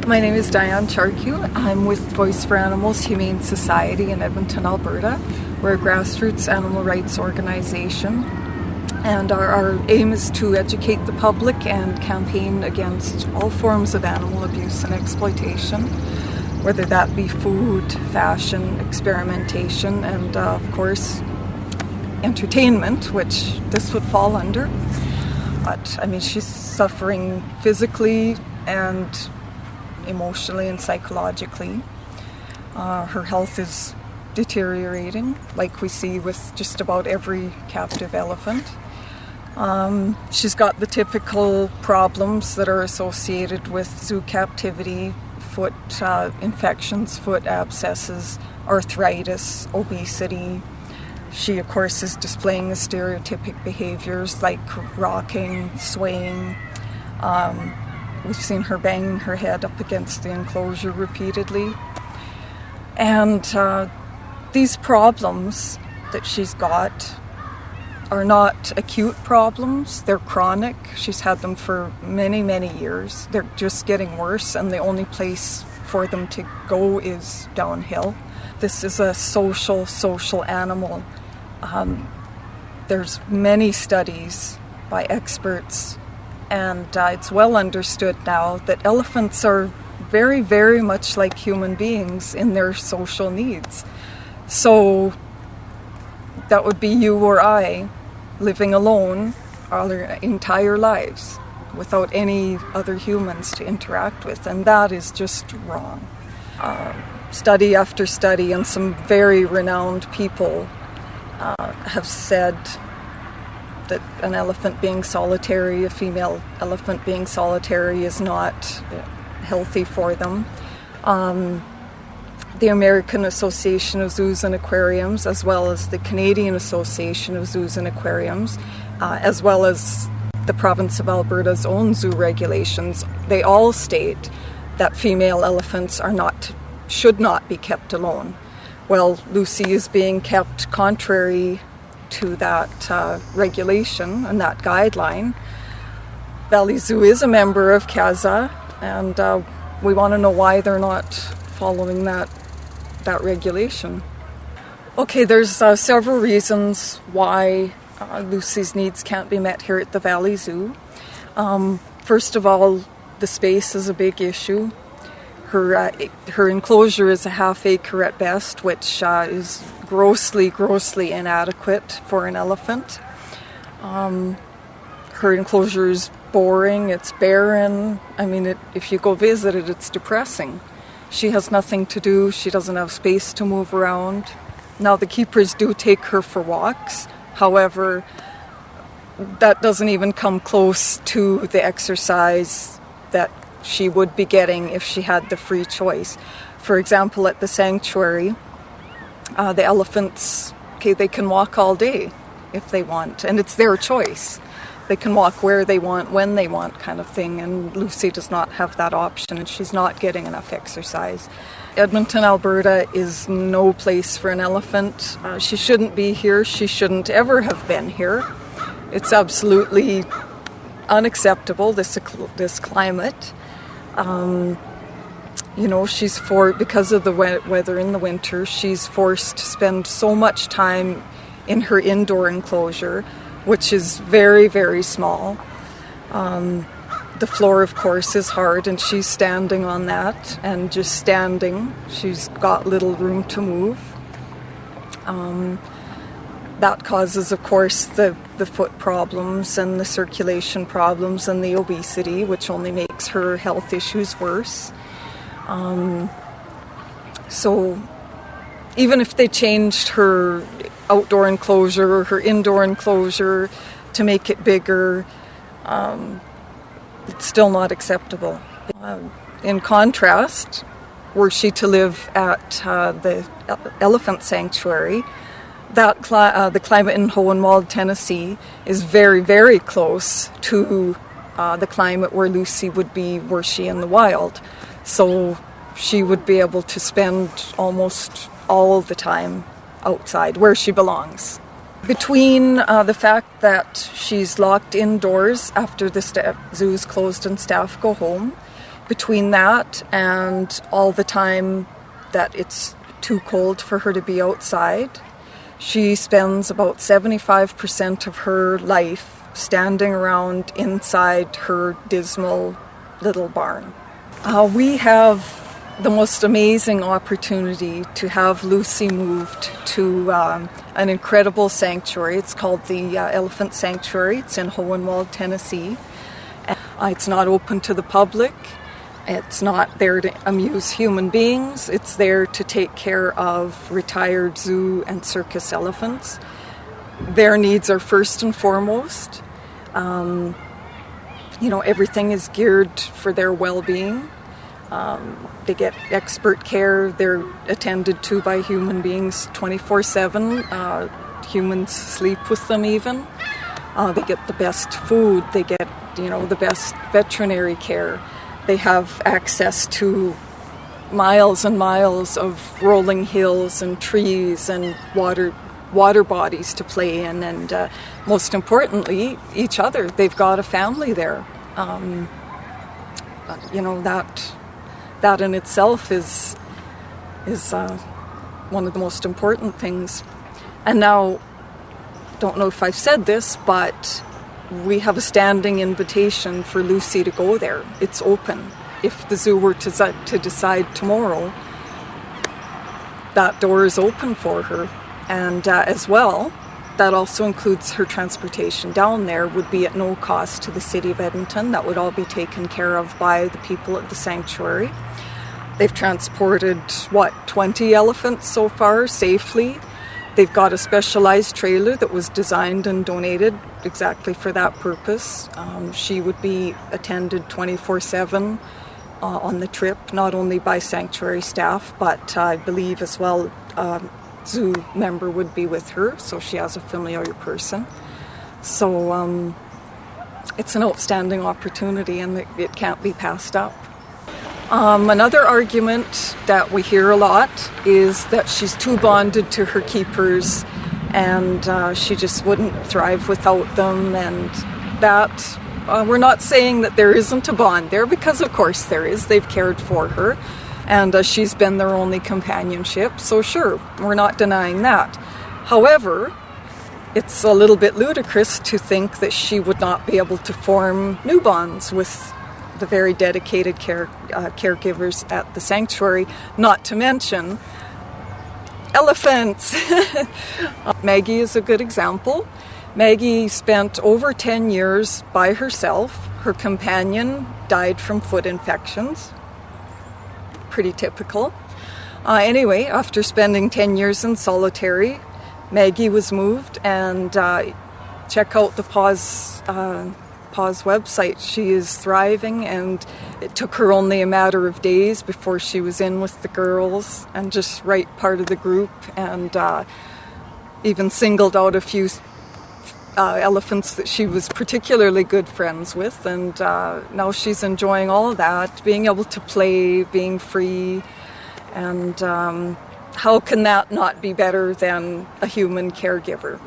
My name is Diane Charkiw. I'm with Voice for Animals Humane Society in Edmonton, Alberta. We're a grassroots animal rights organization, and our aim is to educate the public and campaign against all forms of animal abuse and exploitation, whether that be food, fashion, experimentation, and of course entertainment, which this would fall under. But I mean, she's suffering physically and emotionally and psychologically. Her health is deteriorating, like we see with just about every captive elephant. She's got the typical problems that are associated with zoo captivity: foot infections, foot abscesses, arthritis, obesity. She, of course, is displaying the stereotypic behaviors like rocking, swaying. We've seen her banging her head up against the enclosure repeatedly. And these problems that she's got are not acute problems, they're chronic. She's had them for many, many years. They're just getting worse, and the only place for them to go is downhill. This is a social animal. There's many studies by experts, and it's well understood now that elephants are very, very much like human beings in their social needs. So that would be you or I living alone our entire lives without any other humans to interact with, and that is just wrong. Study after study, and some very renowned people have said that an elephant being solitary, a female elephant being solitary, is not healthy for them. The American Association of Zoos and Aquariums, as well as the Canadian Association of Zoos and Aquariums, as well as the province of Alberta's own zoo regulations, they all state that female elephants should not be kept alone. Well, Lucy is being kept contrary to that regulation and that guideline. Valley Zoo is a member of CAZA, and we want to know why they're not following that regulation. Okay, there's several reasons why Lucy's needs can't be met here at the Valley Zoo. First of all, the space is a big issue. Her enclosure is a half acre at best, which is grossly inadequate for an elephant. Her enclosure is boring, it's barren. I mean, if you go visit it, it's depressing. She has nothing to do, she doesn't have space to move around. Now, the keepers do take her for walks. However, that doesn't even come close to the exercise that she would be getting if she had the free choice. For example, at the sanctuary, the elephants, they can walk all day if they want, and it's their choice. They can walk where they want, when they want, kind of thing, and Lucy does not have that option, and she's not getting enough exercise. Edmonton, Alberta is no place for an elephant. She shouldn't be here. She shouldn't ever have been here. It's absolutely unacceptable, this climate. Because of the weather in the winter, she's forced to spend so much time in her indoor enclosure, which is very, very small. The floor, of course, is hard, and she's standing on that, and just standing. She's got little room to move. That causes, of course, the foot problems and the circulation problems and the obesity, which only makes her health issues worse. So even if they changed her outdoor enclosure or her indoor enclosure to make it bigger, it's still not acceptable. In contrast, were she to live at the elephant sanctuary, the climate in Hohenwald, Tennessee is very, very close to the climate where Lucy would be were she in the wild. So she would be able to spend almost all the time outside where she belongs. Between the fact that she's locked indoors after the zoo is closed and staff go home, between that and all the time that it's too cold for her to be outside, she spends about 75% of her life standing around inside her dismal little barn. We have the most amazing opportunity to have Lucy moved to an incredible sanctuary. It's called the Elephant Sanctuary. It's in Hohenwald, Tennessee. It's not open to the public. It's not there to amuse human beings. It's there to take care of retired zoo and circus elephants. Their needs are first and foremost. Everything is geared for their well-being. They get expert care. They're attended to by human beings 24/7. Humans sleep with them even. They get the best food. They get, the best veterinary care. They have access to miles and miles of rolling hills and trees and water bodies to play in, and most importantly, each other. They've got a family there. That in itself is one of the most important things. And now, don't know if I've said this, but we have a standing invitation for Lucy to go there. It's open. If the zoo were to decide tomorrow, that door is open for her. And as well, that also includes her transportation down there, would be at no cost to the City of Edmonton. That would all be taken care of by the people at the sanctuary. They've transported, 20 elephants so far safely. They've got a specialized trailer that was designed and donated exactly for that purpose. She would be attended 24/7 on the trip, not only by sanctuary staff, but I believe as well zoo member would be with her, so she has a familiar person. So it's an outstanding opportunity, and it can't be passed up. Another argument that we hear a lot is that she's too bonded to her keepers, and she just wouldn't thrive without them, and that we're not saying that there isn't a bond there, because of course there is. They've cared for her, and she's been their only companionship, so sure, we're not denying that. However, it's a little bit ludicrous to think that she would not be able to form new bonds with the very dedicated caregivers at the sanctuary, not to mention elephants. Maggie is a good example. Maggie spent over 10 years by herself. Her companion died from foot infections. Pretty typical. Anyway, after spending 10 years in solitary, Maggie was moved, and check out the Pause website. She is thriving, and it took her only a matter of days before she was in with the girls and just right part of the group, and even singled out a few elephants that she was particularly good friends with, and now she's enjoying all of that, being able to play, being free, and how can that not be better than a human caregiver?